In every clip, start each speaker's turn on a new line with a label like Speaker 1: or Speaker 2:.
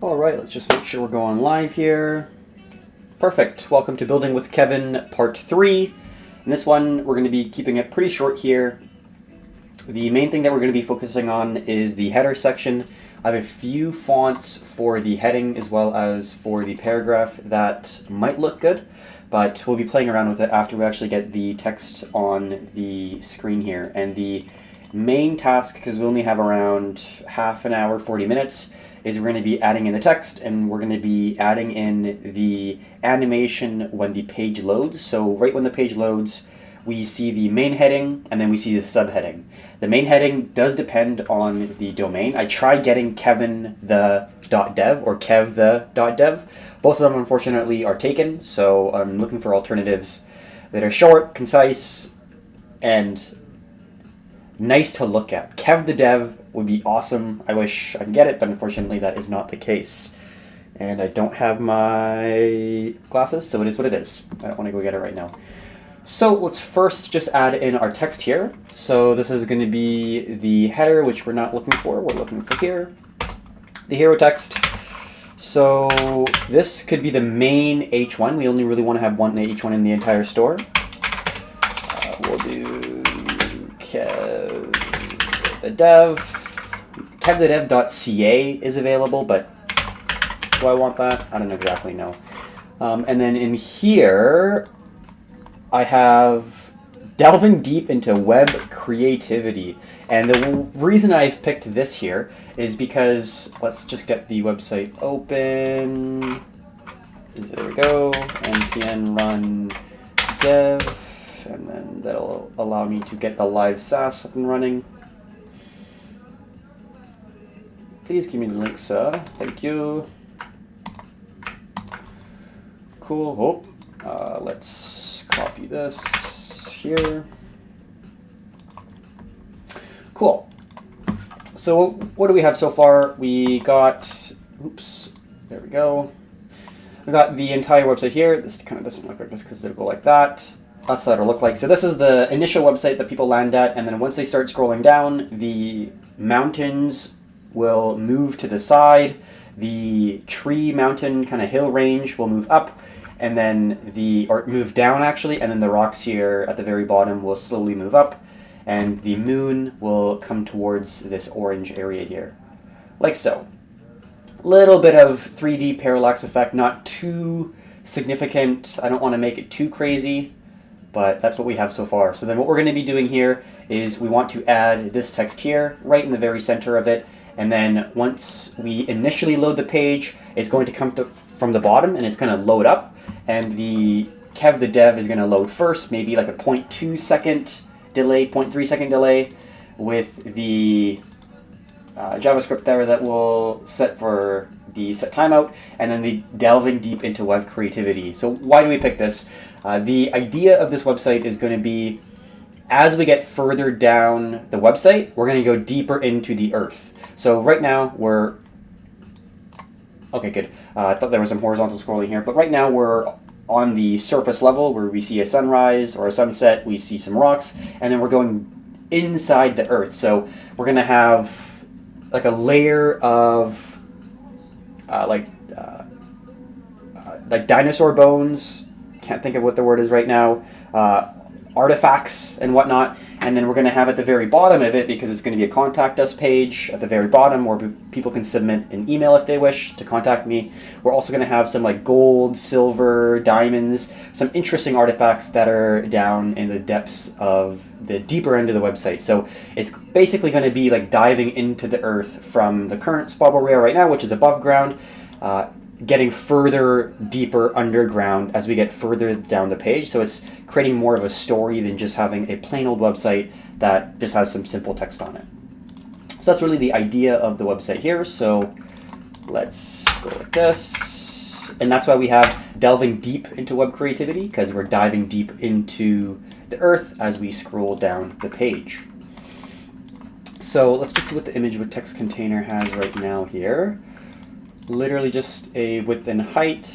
Speaker 1: All right, let's just make sure we're going live here. Perfect. Welcome to Building with Kevin, Part 3. In this one, we're going to be keeping it pretty short here. The main thing that we're going to be focusing on is the header section. I have a few fonts for the heading as well as for the paragraph that might look good, but we'll be playing around with it after we actually get the text on the screen here. And the main task, because we only have around half an hour, 40 minutes, is we're going to be adding in the text, and we're going to be adding in the animation when the page loads. So right when the page loads, we see the main heading, and then we see the subheading. The main heading does depend on the domain. I tried getting kevinthe.dev or kevthe.dev. Both of them, unfortunately, are taken, so I'm looking for alternatives that are short, concise, and nice to look at. Kev the Dev would be awesome. I wish I could get it, but unfortunately that is not the case. And I don't have my glasses, so it is what it is. I don't want to go get it right now. So let's first just add in our text here. So this is going to be the header, which we're not looking for. We're looking for here, the hero text. So this could be the main H1. We only really want to have one H1 in the entire store. We'll do Kev the Dev. KevTheDev.ca is available, but do I want that? I don't exactly know. And then in here, I have delving deep into web creativity. And the reason I've picked this here is because, let's just get the website open. There we go. npm run dev. And then that'll allow me to get the live SaaS up and running. Please give me the link, sir. Thank you. Cool. Let's copy this here. Cool. So what do we have so far? We got, there we go. We got the entire website here. This kind of doesn't look like this because it'll go like that. That's what it'll look like. So this is the initial website that people land at, and then once they start scrolling down, the mountains will move to the side. The tree mountain kind of hill range will move up, and then or move down actually, and then the rocks here at the very bottom will slowly move up, and the moon will come towards this orange area here, like so. Little bit of 3D parallax effect, not too significant. I don't want to make it too crazy, but that's what we have so far. So then what we're going to be doing here is we want to add this text here, right in the very center of it, and then once we initially load the page, it's going to come from the bottom, and it's going to load up, and the Kev the Dev is going to load first, maybe like a 0.2 second delay, 0.3 second delay, with the JavaScript there that will set for the set timeout, and then the delving deep into web creativity. So why do we pick this? The idea of this website is going to be, as we get further down the website, we're going to go deeper into the earth. So right now we're, okay, good. I thought there was some horizontal scrolling here, but right now we're on the surface level where we see a sunrise or a sunset, we see some rocks, and then we're going inside the earth. So we're going to have like a layer of like dinosaur bones, can't think of what the word is right now, artifacts and whatnot, and then we're going to have at the very bottom of it, because it's going to be a contact us page at the very bottom where people can submit an email if they wish to contact me. We're also going to have some like gold, silver, diamonds, some interesting artifacts that are down in the depths of the deeper end of the website. So it's basically going to be like diving into the earth from the current spot where we are right now, which is above ground, getting further deeper underground as we get further down the page. So it's creating more of a story than just having a plain old website that just has some simple text on it. So that's really the idea of the website here. So let's go like this. And that's why we have delving deep into web creativity, because we're diving deep into the earth as we scroll down the page. So let's just see what the image with text container has right now here. Literally just a width and height,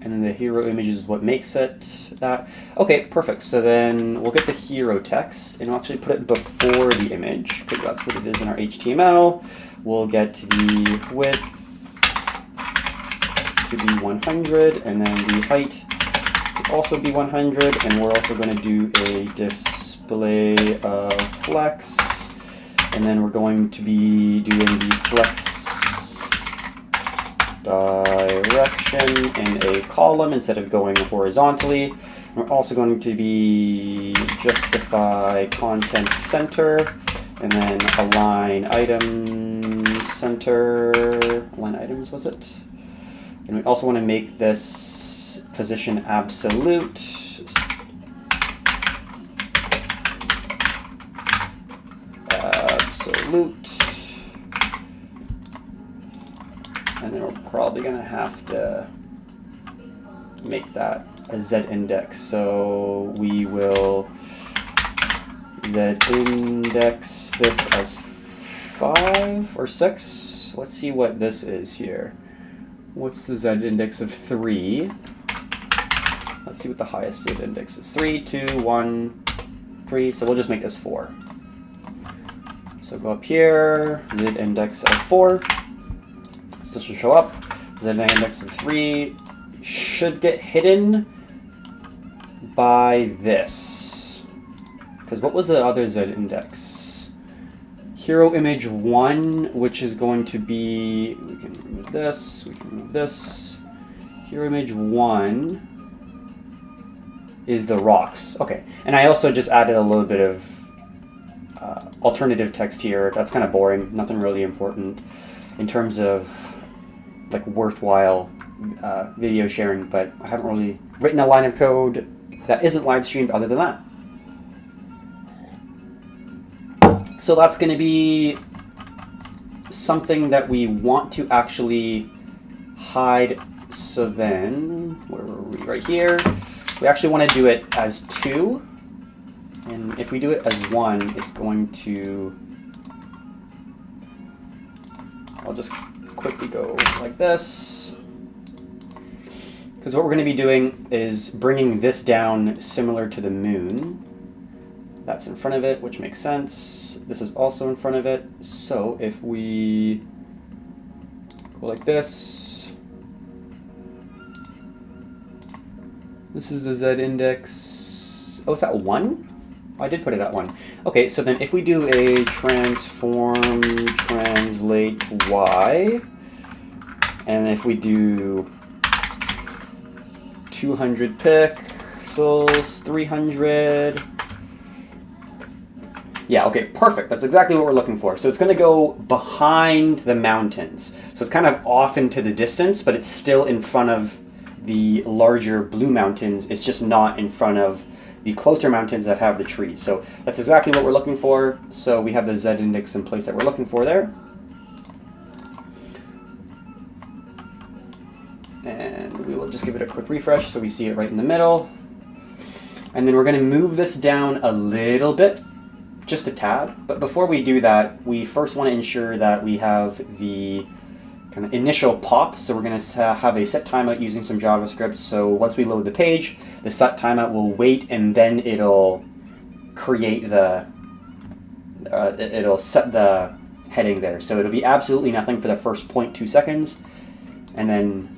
Speaker 1: and then the hero image is what makes it that. Okay, perfect. So then we'll get the hero text, and we'll actually put it before the image, because that's what it is in our HTML. We'll get the width to be 100, and then the height to also be 100, and we're also going to do a display of flex, and then we're going to be doing the flex direction in a column instead of going horizontally. We're also going to be justify content center, and then align items center, align items was it? And we also want to make this position absolute. Absolute. And then we're probably going to have to make that a z-index. So we will z-index this as 5 or 6. Let's see what this is here. What's the z-index of 3? Let's see what the highest z-index is. 3, 2, 1, 3. So we'll just make this 4. So go up here, z-index of 4. So this should show up. Z-index of 3 should get hidden by this. Because what was the other z-index? Hero image 1, which is going to be, we can remove this, we can remove this. Hero image 1 is the rocks. Okay, and I also just added a little bit of alternative text here. That's kind of boring, nothing really important in terms of like worthwhile video sharing, but I haven't really written a line of code that isn't live streamed other than that. So that's going to be something that we want to actually hide. So then, where were we? Right here. We actually want to do it as 2. And if we do it as 1, it's going to... I'll just quickly go like this. Because what we're going to be doing is bringing this down similar to the moon. That's in front of it, which makes sense. This is also in front of it. So if we go like this, this is the z-index. Oh, it's at 1? I did put it at 1. Okay, so then if we do a transform translate y, and if we do 200 pixels, 300. Yeah, okay, perfect. That's exactly what we're looking for. So it's going to go behind the mountains. So it's kind of off into the distance, but it's still in front of the larger blue mountains. It's just not in front of the closer mountains that have the trees. So that's exactly what we're looking for. So we have the z-index in place that we're looking for there. And we will just give it a quick refresh so we see it right in the middle. And then we're going to move this down a little bit, just a tad. But before we do that, we first want to ensure that we have the kind of initial pop. So we're going to have a set timeout using some JavaScript. So once we load the page, the set timeout will wait, and then it'll create the, it'll set the heading there. So it'll be absolutely nothing for the first 0.2 seconds. And then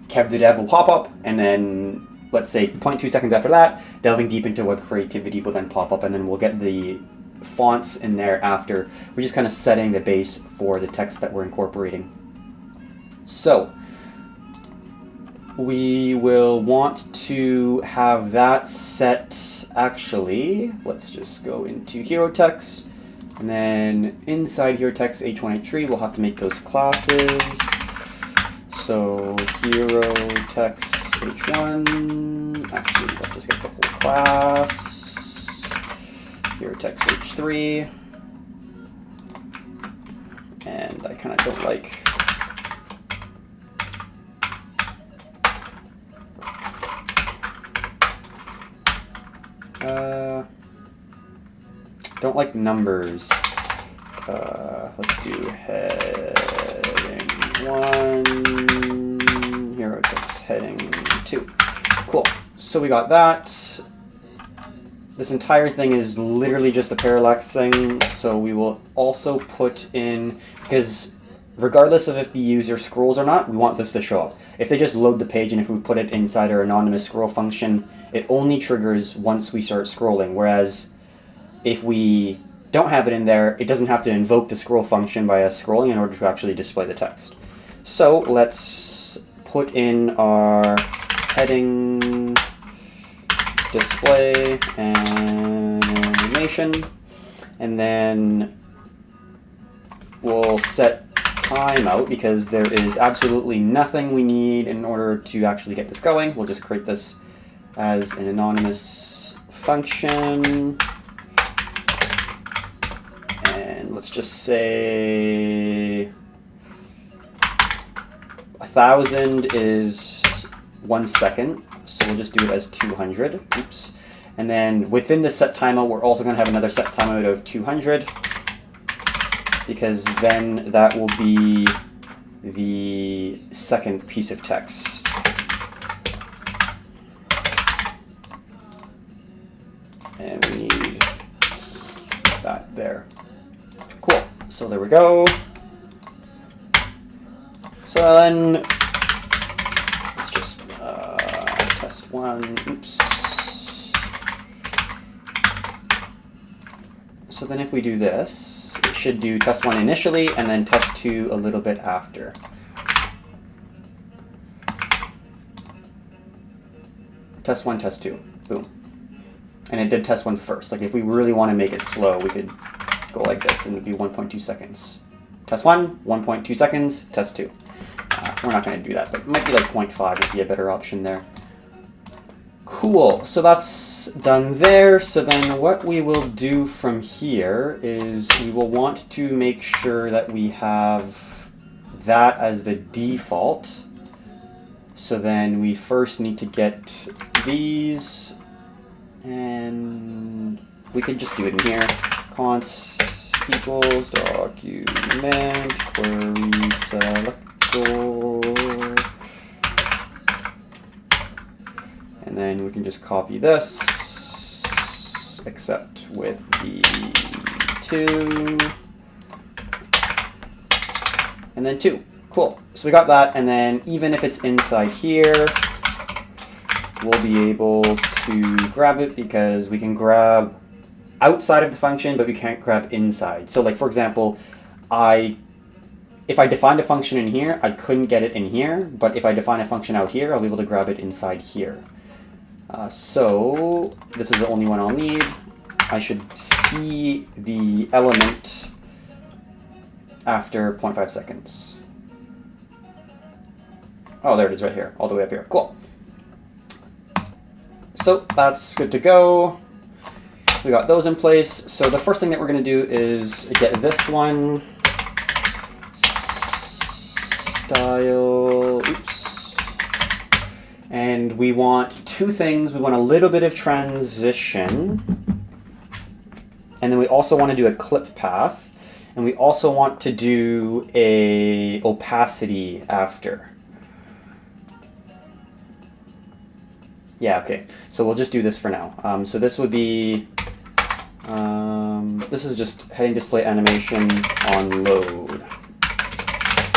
Speaker 1: Kev the Dev will pop up, and then let's say 0.2 seconds after that, delving deep into web creativity will then pop up, and then we'll get the fonts in there after. We're just kind of setting the base for the text that we're incorporating. So we will want to have that set. Actually, let's just go into hero text, and then inside hero text h1 h3 we'll have to make those classes. So hero text h1, actually let's just get the whole class, hero text h3, and I kind of don't like numbers. Let's do heading 1, hero text heading 2. Cool. So we got that. This entire thing is literally just a parallax thing, so we will also put in, because regardless of if the user scrolls or not, we want this to show up. If they just load the page and if we put it inside our anonymous scroll function, it only triggers once we start scrolling. Whereas if we don't have it in there, it doesn't have to invoke the scroll function via scrolling in order to actually display the text. So let's put in our heading display animation, and then we'll set timeout because there is absolutely nothing we need in order to actually get this going. We'll just create this as an anonymous function. And let's just say 1,000 is 1 second. So we'll just do it as 200. Oops. And then within the set timeout, we're also going to have another set timeout of 200. Because then that will be the second piece of text. And we need that there. Cool. So there we go. So then let's just test one. Oops. So then if we do this, it should do test 1 initially and then test 2 a little bit after. Test 1, test 2. Boom. And it did test 1 first. Like if we really want to make it slow, we could go like this and it would be 1.2 seconds. Test 1, 1.2 seconds, test 2. We're not going to do that, but it might be like 0.5 would be a better option there. Cool, so that's done there. So then what we will do from here is we will want to make sure that we have that as the default. So then we first need to get these, and we could just do it in here. Const equals document query selector. And then we can just copy this, except with the 2, and then 2. Cool. So we got that, and then even if it's inside here, we'll be able to grab it because we can grab outside of the function, but we can't grab inside. So like, for example, if I defined a function in here, I couldn't get it in here, but if I define a function out here, I'll be able to grab it inside here. So this is the only one I'll need. I should see the element after 0.5 seconds. Oh, there it is right here, all the way up here. Cool. So that's good to go. We got those in place. So the first thing that we're going to do is get this one. Style. Oops. And we want 2 things. We want a little bit of transition. And then we also want to do a clip path. And we also want to do a opacity after. Yeah, okay. So we'll just do this for now. So this would be, this is just heading display animation on load.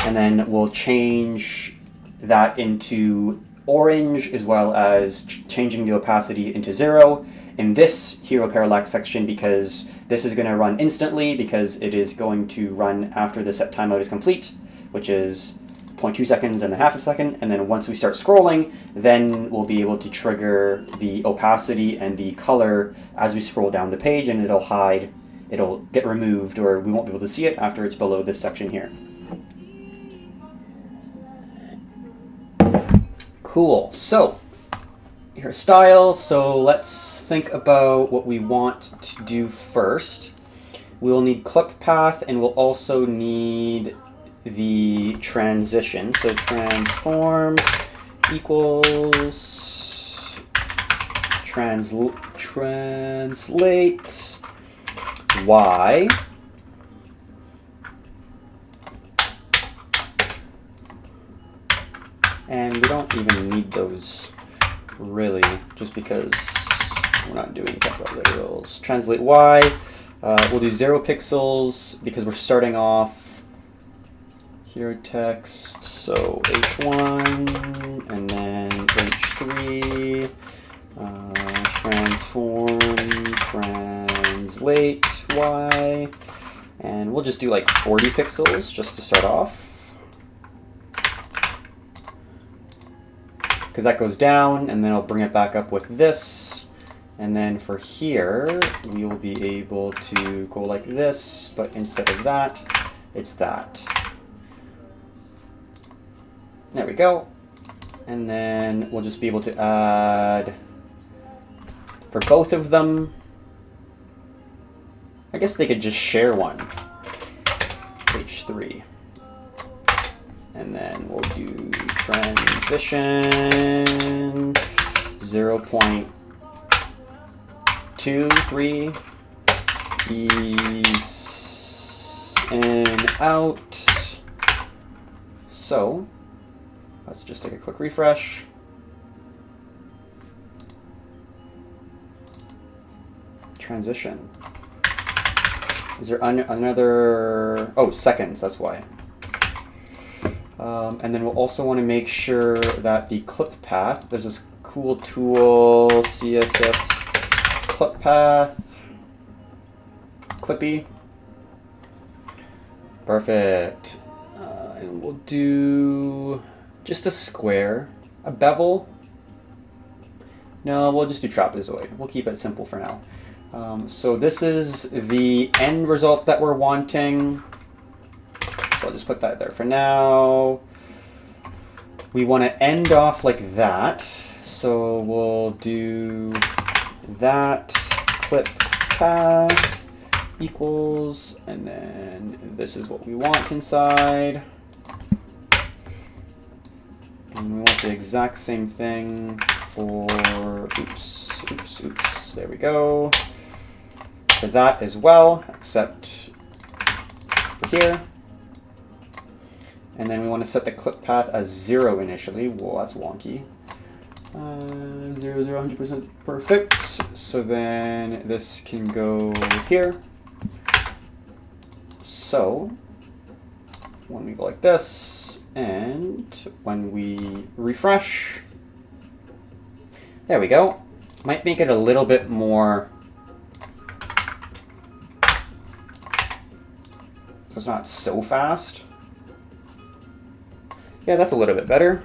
Speaker 1: And then we'll change that into orange as well as changing the opacity into 0 in this hero parallax section because this is going to run instantly because it is going to run after the set timeout is complete, which is 0.2 seconds and then half a second, and then once we start scrolling, then we'll be able to trigger the opacity and the color as we scroll down the page, and it'll get removed, or we won't be able to see it after it's below this section here. Cool, so here's style. So let's think about what we want to do first. We'll need clip path, and we'll also need the transition. So transform equals translate y and we don't even need those really, just because we're not doing capital literals. Translate y, we'll do 0 pixels because we're starting off hero text, so h1 and then h3, transform, translate y, and we'll just do like 40 pixels just to start off, because that goes down, and then I'll bring it back up with this. And then for here, we will be able to go like this, but instead of that, it's that. There we go. And then we'll just be able to add, for both of them, I guess they could just share one, H3. And then we'll do transition 0.23 ease in out. So let's just take a quick refresh. Transition. Is there another? Oh, seconds, that's why. And then we'll also want to make sure that the clip path, there's this cool tool, CSS clip path, Clippy. Perfect. And we'll do just a square, a bevel. No, we'll just do trapezoid. We'll keep it simple for now. So this is the end result that we're wanting. So I'll just put that there for now. We want to end off like that. So we'll do that clip path equals, and then this is what we want inside. And we want the exact same thing for, oops, there we go. For that as well, except for here. And then we want to set the clip path as 0 initially. Whoa, that's wonky. 0, 0, 100% perfect. So then this can go here. So when we go like this, and when we refresh, there we go. Might make it a little bit more, so it's not so fast. Yeah, that's a little bit better.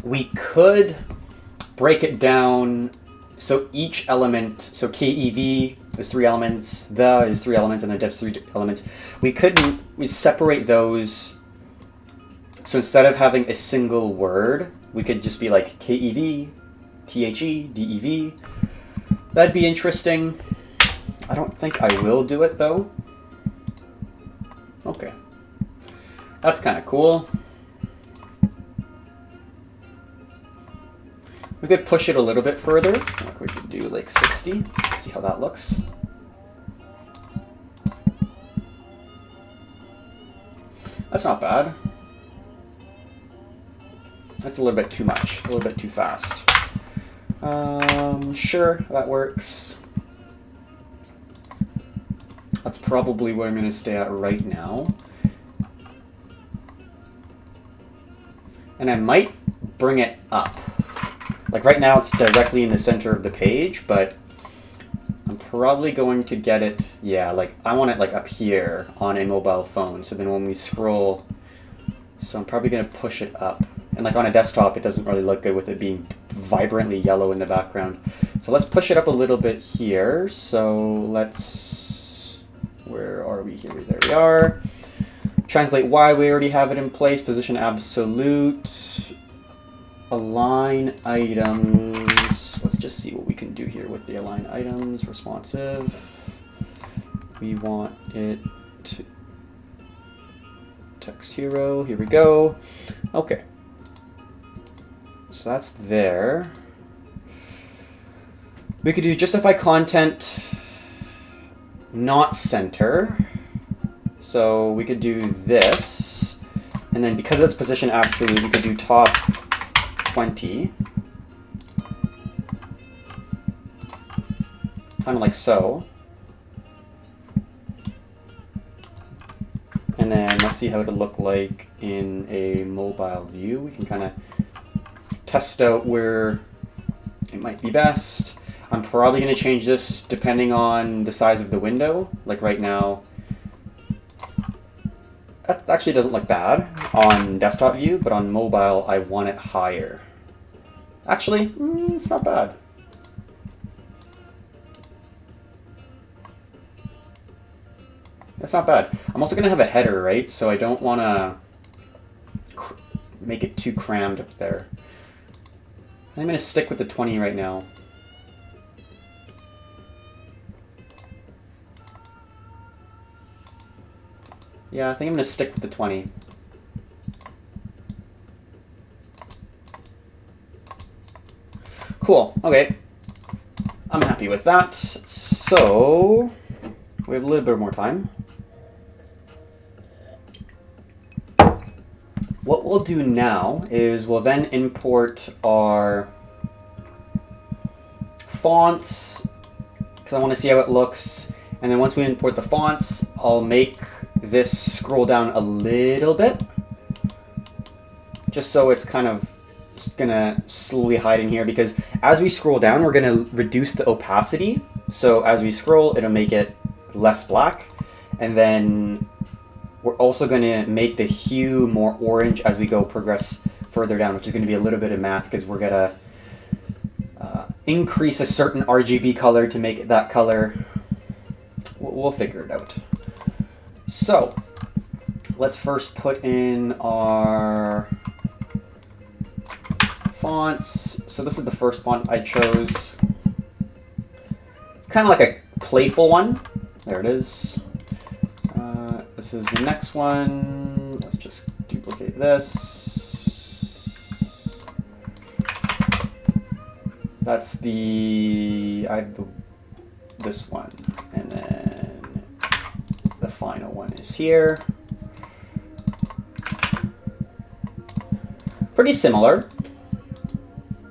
Speaker 1: We could break it down so each element, so KEV is 3 elements, the is 3 elements, and the dev's 3 elements. We separate those. So instead of having a single word, we could just be like KEV, THE, DEV. That'd be interesting. I don't think I will do it though. Okay. That's kind of cool. We could push it a little bit further. Like we could do like 60. See how that looks. That's not bad. That's a little bit too much, a little bit too fast. Sure, that works. That's probably where I'm going to stay at right now. And I might bring it up. Like right now it's directly in the center of the page, but I'm probably going to get it, yeah, like I want it like up here on a mobile phone. So then when we scroll, so I'm probably going to push it up. And like on a desktop, it doesn't really look good with it being vibrantly yellow in the background. So let's push it up a little bit here. So let's, where are we here? There we are. Translate Y, we already have it in place. Position absolute. Align items. Let's just see what we can do here with the align items. Responsive. We want it to text hero. Here we go. Okay. So that's there. We could do justify content not center. So we could do this. And then because it's position absolute, we could do top 20. Kind of like so. And then let's see how it would look like in a mobile view. We can kind of test out where it might be best. I'm probably going to change this depending on the size of the window. Like right now, that actually doesn't look bad on desktop view, but on mobile, I want it higher. Actually, it's not bad. That's not bad. I'm also going to have a header, right? So I don't want to make it too crammed up there. I'm going to stick with the 20 right now. Yeah, I think I'm going to stick with the 20. Cool. Okay. I'm happy with that. So we have a little bit more time. What we'll do now is we'll then import our fonts, because I want to see how it looks. And then once we import the fonts, I'll make this scroll down a little bit, just so it's kind of gonna slowly hide in here, because as we scroll down, we're gonna reduce the opacity. So as we scroll, it'll make it less black. And then we're also gonna make the hue more orange as we progress further down, which is gonna be a little bit of math, because we're gonna increase a certain RGB color to make it that color. We'll figure it out. So let's first put in our fonts. So this is the first font I chose. It's kind of like a playful one. There it is. This is the next one. Let's just duplicate this. That's this one, and then the final one is here. Pretty similar.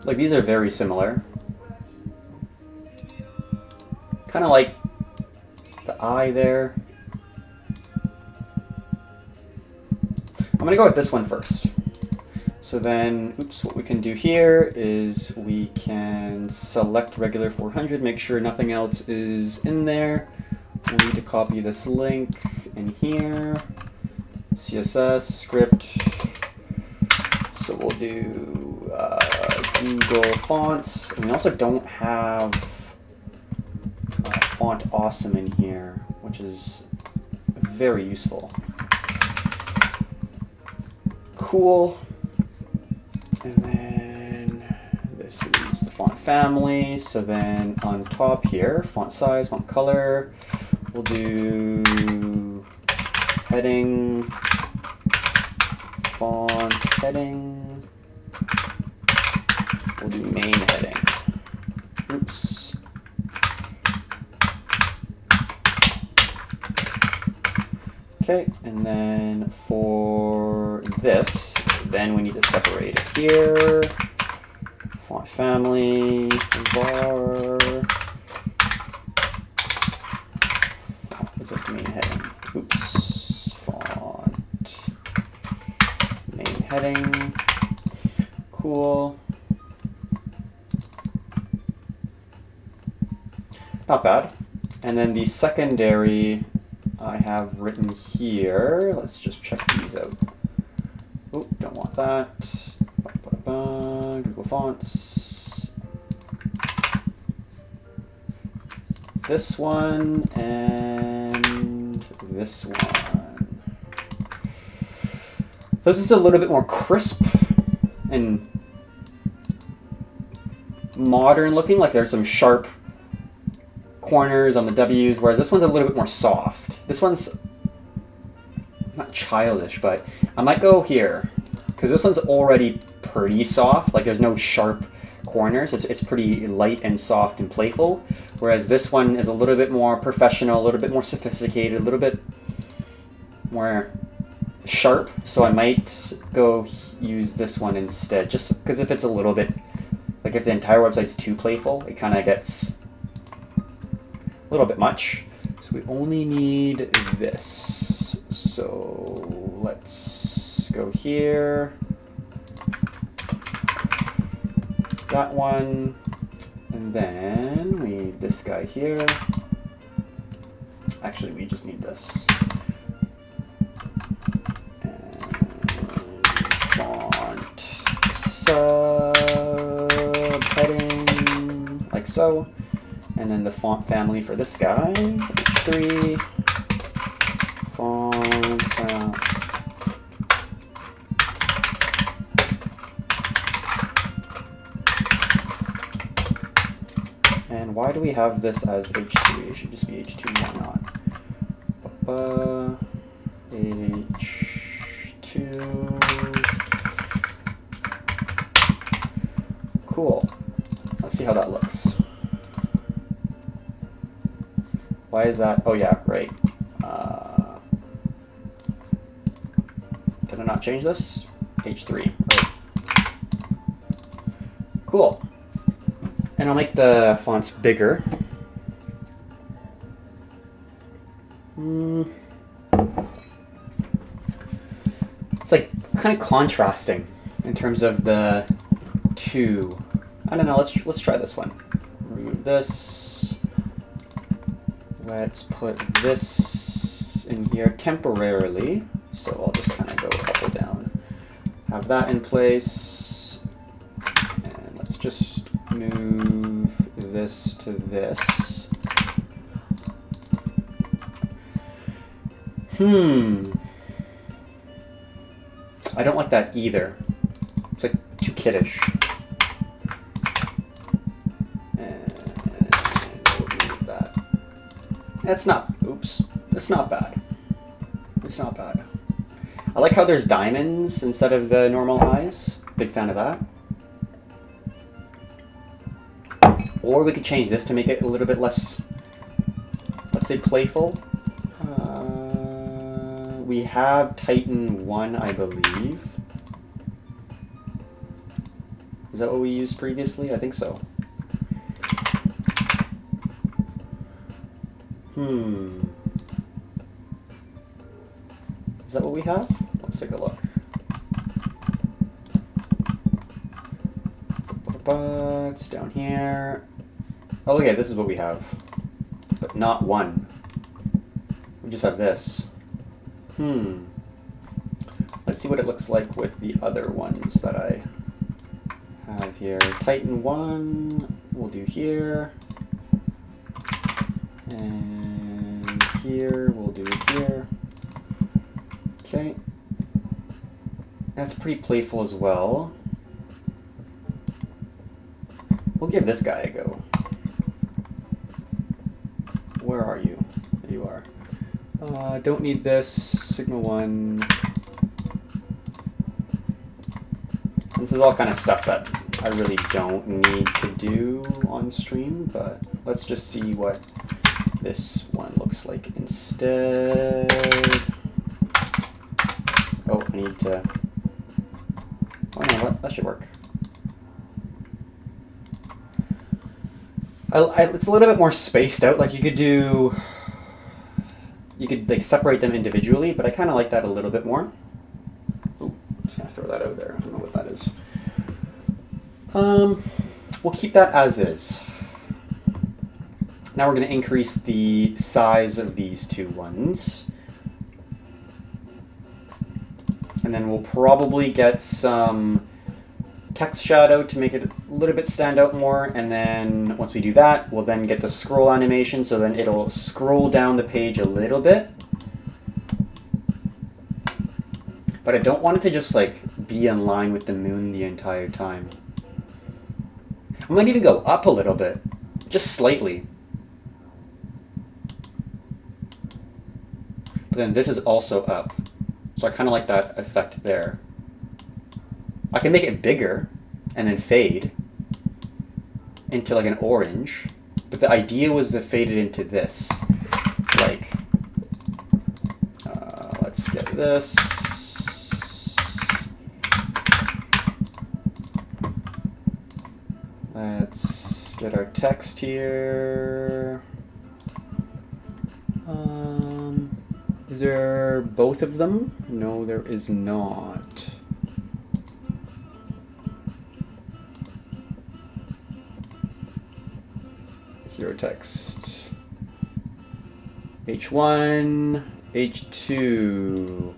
Speaker 1: Like, these are very similar. Kind of like the eye there. I'm gonna go with this one first. So then, what we can do here is we can select regular 400, make sure nothing else is in there. We need to copy this link in here, CSS, script. So we'll do Google Fonts. And we also don't have Font Awesome in here, which is very useful. Cool. And then this is the font family. So then on top here, font size, font color, we'll do heading, font heading, we'll do main heading. Oops. Okay, and then for this, then we need to separate it here. Font family, var. Is it main heading? Oops. Font main heading. Cool. Not bad. And then the secondary I have written here. Let's just check these out. Oh, don't want that. Google Fonts. This one and this one. This is a little bit more crisp and modern looking, like there's some sharp corners on the W's, whereas this one's a little bit more soft. This one's not childish, but I might go here, because this one's already pretty soft. Like, there's no sharp corners. It's pretty light and soft and playful, whereas this one is a little bit more professional, a little bit more sophisticated, a little bit more sharp. So I might go use this one instead, just because if it's a little bit, like if the entire website's too playful, it kind of gets a little bit much. So we only need this. So let's go here. That one. And then we need this guy here. Actually, we just need this. And font subheading, like so. And then the font family for this guy, H3. Font and why do we have this as H3? It should just be H2, why not? H2. Cool. Let's see how that looks. Why is that? Oh yeah, right. Did I not change this? H3, right. Cool. And I'll make the fonts bigger. It's like kind of contrasting in terms of the two. I don't know, let's try this one. Remove this. Let's put this in here temporarily. So I'll just kind of go a couple down. Have that in place. And let's just move this to this. I don't like that either. It's like too kiddish. And we'll move that. That's not, oops, it's not bad. It's not bad. I like how there's diamonds instead of the normal eyes. Big fan of that. Or we could change this to make it a little bit less, let's say, playful. We have Titan 1, I believe. Is that what we used previously? I think so. Is that what we have? Let's take a look. It's down here. Oh, okay, this is what we have. But not one. We just have this. Let's see what it looks like with the other ones that I have here. Titan 1, we'll do here. And here, we'll do here. Okay. That's pretty playful as well. We'll give this guy a go. Where are you? There you are. Don't need this. Sigma 1. This is all kind of stuff that I really don't need to do on stream, but let's just see what this one looks like instead. Oh, I need to... Oh no, what? That should work. It's a little bit more spaced out. Like you could like separate them individually, but I kind of like that a little bit more. Ooh, I'm just gonna throw that out there. I don't know what that is. We'll keep that as is. Now we're going to increase the size of these two ones. And then we'll probably get some text shadow to make it a little bit stand out more. And then once we do that, we'll then get the scroll animation. So then it'll scroll down the page a little bit. But I don't want it to just like be in line with the moon the entire time. I might even go up a little bit, just slightly. But then this is also up. So I kind of like that effect there. I can make it bigger and then fade into like an orange. But the idea was to fade it into this. Like, let's get this. Let's get our text here. Is there both of them? No, there is not. Hero text. H1, H2.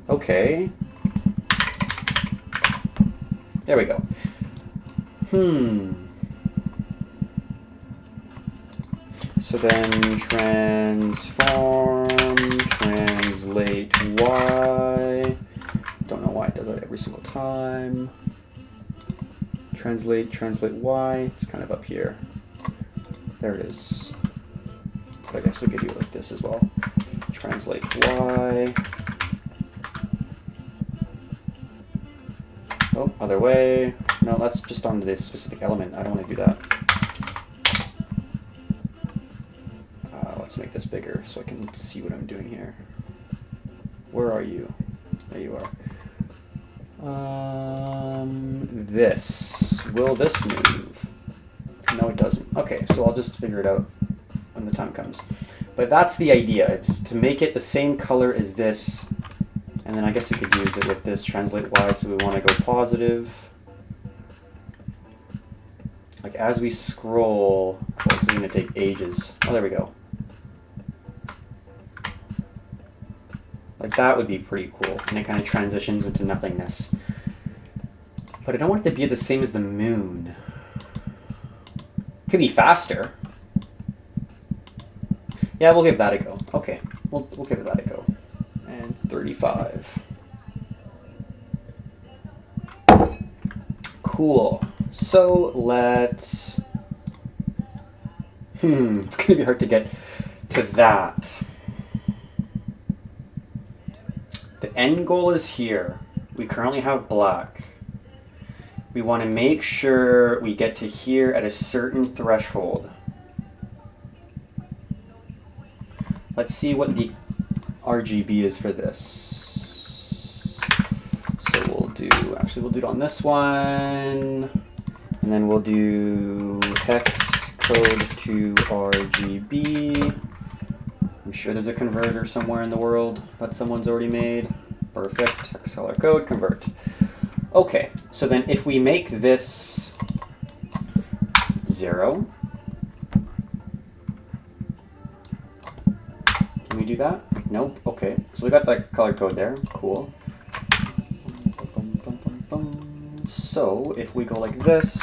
Speaker 1: Okay. There we go. So then transform, translate Y. Don't know why it does that every single time. Translate Y. It's kind of up here. There it is. But I guess we could do it like this as well. Translate Y. Oh, other way. No, that's just on this specific element. I don't want to do that. Let's make this bigger so I can see what I'm doing here. Where are you? There you are. This. Will this move? No, it doesn't. Okay, so I'll just figure it out when the time comes. But that's the idea, is to make it the same color as this. And then I guess we could use it with this translate Y, so we want to go positive. Like as we scroll, this is going to take ages. Oh, there we go. Like that would be pretty cool, and it kind of transitions into nothingness. But I don't want it to be the same as the moon. Could be faster. Yeah, we'll give that a go. Okay, we'll give that a go. And 35. Cool. So let's... it's going to be hard to get to that. The end goal is here. We currently have black. We want to make sure we get to here at a certain threshold. Let's see what the RGB is for this. So we'll do it on this one. And then we'll do hex code to RGB. I'm sure there's a converter somewhere in the world that someone's already made. Perfect. Hex color code, convert. Okay, so then if we make this 0, can we do that? Nope. Okay, so we got that color code there. Cool. So if we go like this,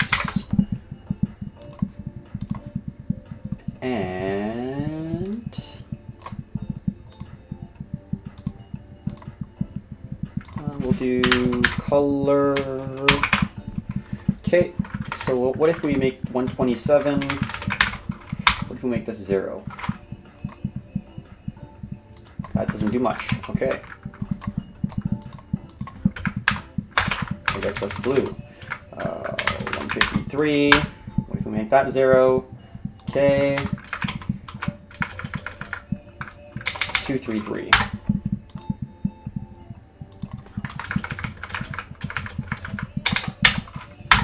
Speaker 1: and we'll do color. Okay, so what if we make 127? What if we make this 0? That doesn't do much. Okay. I guess that's blue. 153. What if we make that 0? Okay. 233.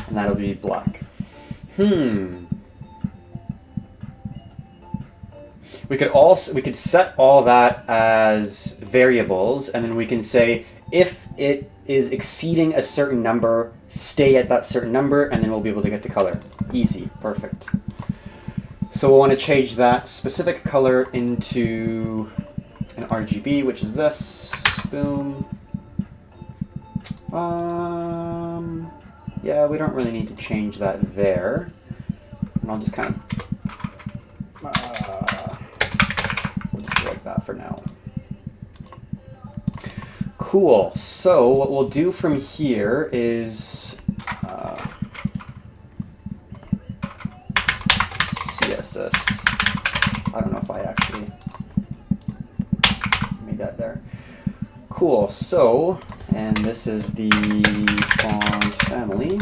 Speaker 1: And that'll be black. We could set all that as variables, and then we can say if it is exceeding a certain number, stay at that certain number, and then we'll be able to get the color. Easy, perfect. So we'll want to change that specific color into an RGB, which is this. Boom. Yeah, we don't really need to change that there. And I'll just kind of we'll just do like that for now. Cool. So what we'll do from here is CSS. I don't know if I actually made that there. Cool. So, and this is the font family.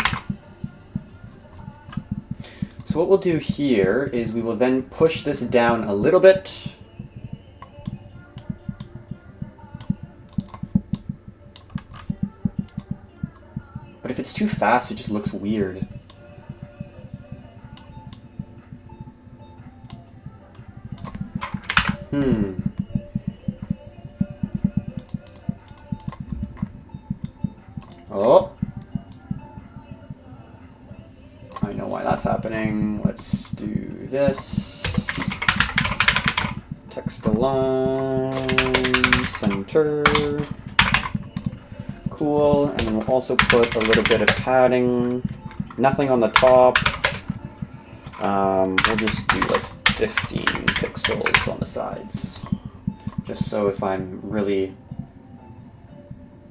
Speaker 1: So what we'll do here is we will then push this down a little bit. But if it's too fast, it just looks weird. Oh. I know why that's happening. Let's do this. Text align, center. Cool. And then we'll also put a little bit of padding. Nothing on the top. We'll just do like 15 pixels on the sides. Just so if I'm really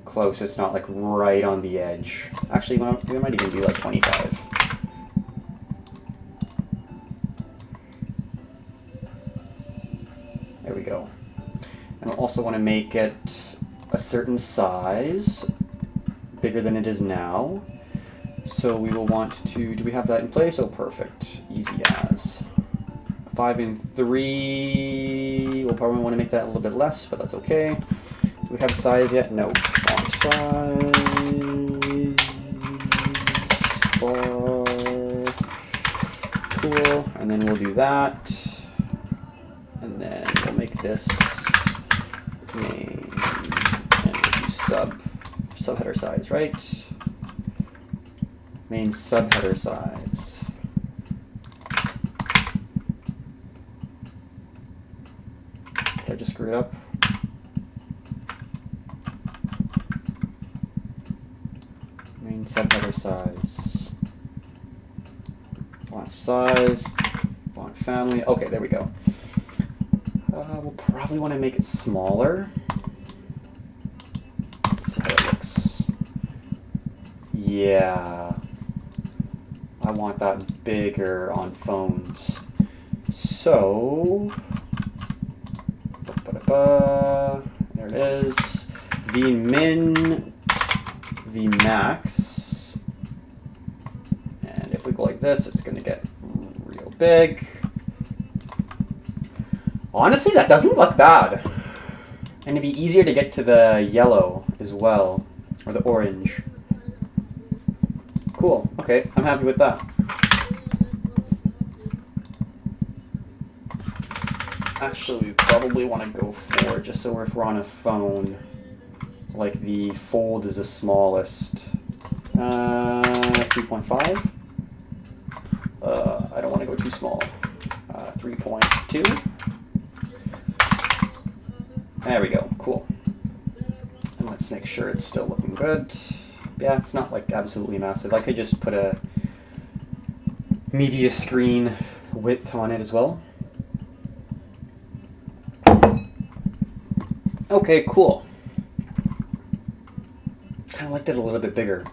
Speaker 1: close, it's not like right on the edge. Actually, we might even do like 25. There we go. And I also want to make it a certain size, bigger than it is now. So we will want to, do we have that in place? Oh, perfect. Easy as. 5 and 3, we'll probably want to make that a little bit less, but that's okay. Do we have a size yet? No. Font size. Cool. And then we'll do that. And then we'll make this main and we'll do subheader size, right? Main subheader size. Did I just screw it up? Main subheader size. Font size. Font family. Okay, there we go. We'll probably want to make it smaller. Let's see how it looks. Yeah. I want that bigger on phones. So, there it is. Vmin, Vmax. And if we go like this, it's going to get real big. Honestly, that doesn't look bad. And it'd be easier to get to the yellow as well, or the orange. Cool. Okay, I'm happy with that. Actually, we probably want to go for, just so if we're on a phone, like the fold is the smallest. 3.5. I don't want to go too small. 3.2. There we go. Cool. And let's make sure it's still looking good. Yeah, it's not like absolutely massive. I could just put a media screen width on it as well. Okay, cool. Kind of liked it a little bit bigger.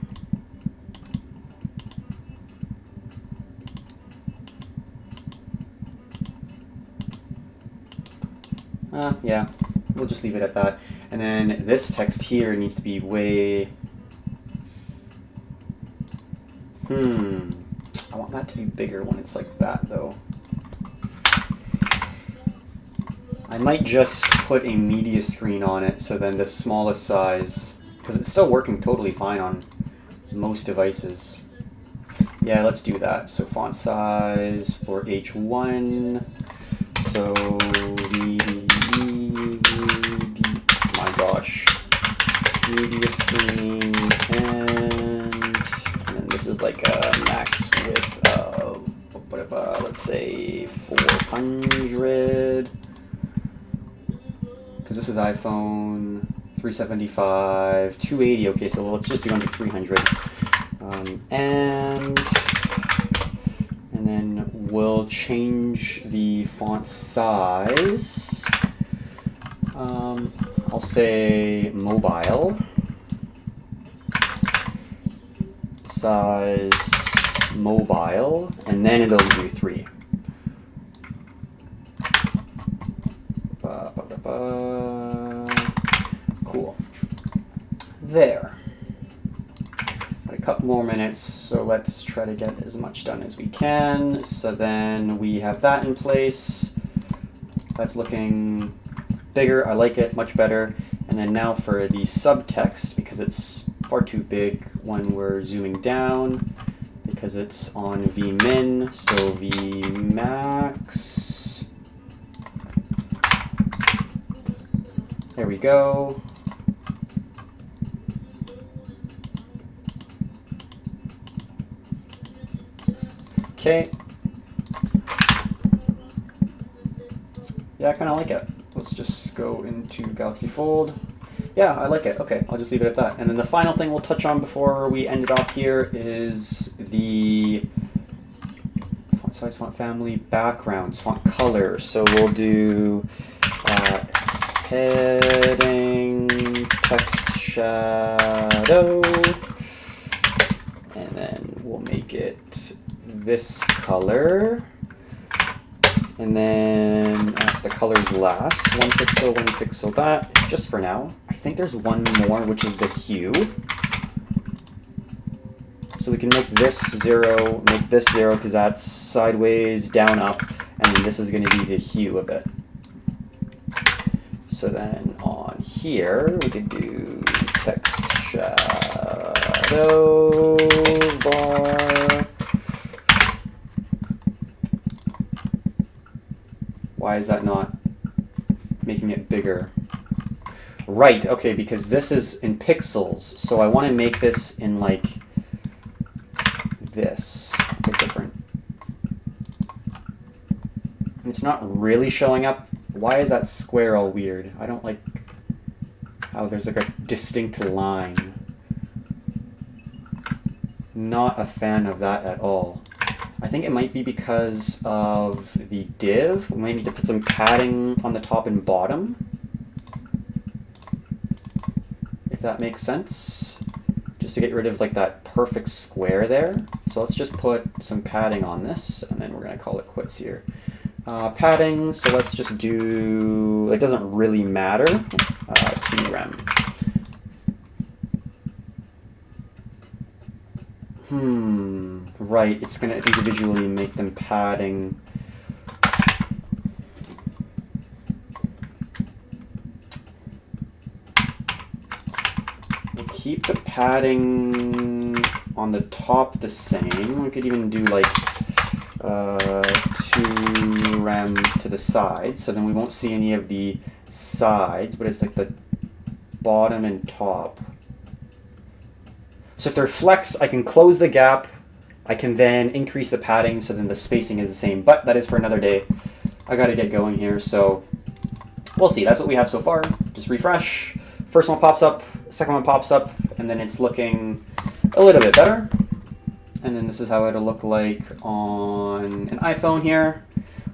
Speaker 1: Yeah, we'll just leave it at that. And then this text here needs to be way... I want that to be bigger when it's like that, though. I might just put a media screen on it, so then the smallest size, because it's still working totally fine on most devices. Yeah, let's do that. So font size for H1. So my gosh, media screen, and then this is like a max width of let's say 400. Because this is iPhone 375, 280. Okay, so let's just do under 300. And then we'll change the font size. I'll say mobile. Size mobile, and then it'll do 3. Cool. There. Got a couple more minutes, so let's try to get as much done as we can. So then we have that in place. That's looking bigger. I like it much better. And then now for the subtext, because it's far too big when we're zooming down, because it's on Vmin, so Vmax. There we go. Okay. Yeah, I kind of like it. Let's just go into Galaxy Fold. Yeah, I like it. Okay, I'll just leave it at that. And then the final thing we'll touch on before we end it off here is the font size, font family, backgrounds, font color. So we'll do heading, text shadow, and then we'll make it this color. And then as the colors last, 1 pixel, 1 pixel that, just for now. I think there's one more, which is the hue. So we can make this 0, because that's sideways, down, up, and then this is going to be the hue of it. So then on here, we could do text shadow bar. Why is that not making it bigger? Right, okay, because this is in pixels, so I want to make this in like this, a bit different. And it's not really showing up. Why is that square all weird? I don't like how there's like a distinct line. Not a fan of that at all. I think it might be because of the div. We might need to put some padding on the top and bottom, if that makes sense, just to get rid of like that perfect square there. So let's just put some padding on this, and then we're going to call it quits here. Padding, so let's just do, it doesn't really matter, trem. Right, it's going to individually make them padding. We'll keep the padding on the top the same. We could even do like 2 rem to the sides, so then we won't see any of the sides, but it's like the bottom and top. So if they're flex, I can close the gap. I can then increase the padding, so then the spacing is the same. But that is for another day. I got to get going here, so we'll see. That's what we have so far. Just refresh. First one pops up, second one pops up, and then it's looking a little bit better. And then this is how it'll look like on an iPhone here.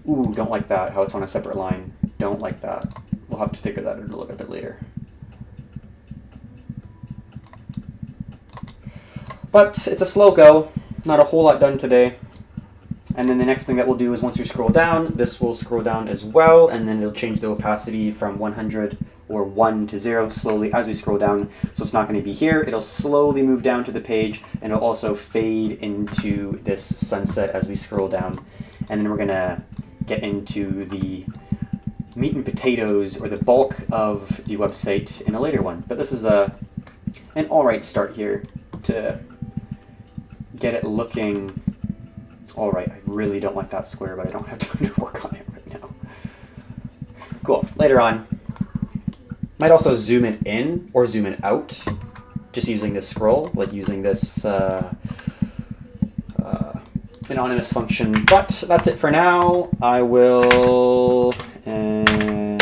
Speaker 1: Ooh, don't like that, how it's on a separate line. Don't like that. We'll have to figure that out a little bit later. But it's a slow go. Not a whole lot done today. And then the next thing that we'll do is once we scroll down, this will scroll down as well, and then it'll change the opacity from 100 or 1 to 0 slowly as we scroll down. So it's not going to be here. It'll slowly move down to the page, and it'll also fade into this sunset as we scroll down. And then we're going to get into the meat and potatoes, or the bulk of the website, in a later one. But this is an alright start here to get it looking alright. I really don't like that square, but I don't have time to work on it right now. Cool. Later on. Might also zoom it in or zoom it out, just using this scroll, like using this anonymous function. But that's it for now. I will animation.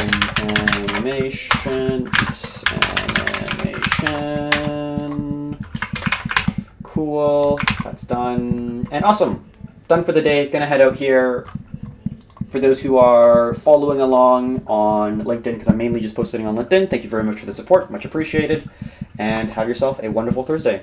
Speaker 1: Cool. That's done. And awesome. Done for the day. Gonna head out here. For those who are following along on LinkedIn, because I'm mainly just posting on LinkedIn, thank you very much for the support. Much appreciated. And have yourself a wonderful Thursday.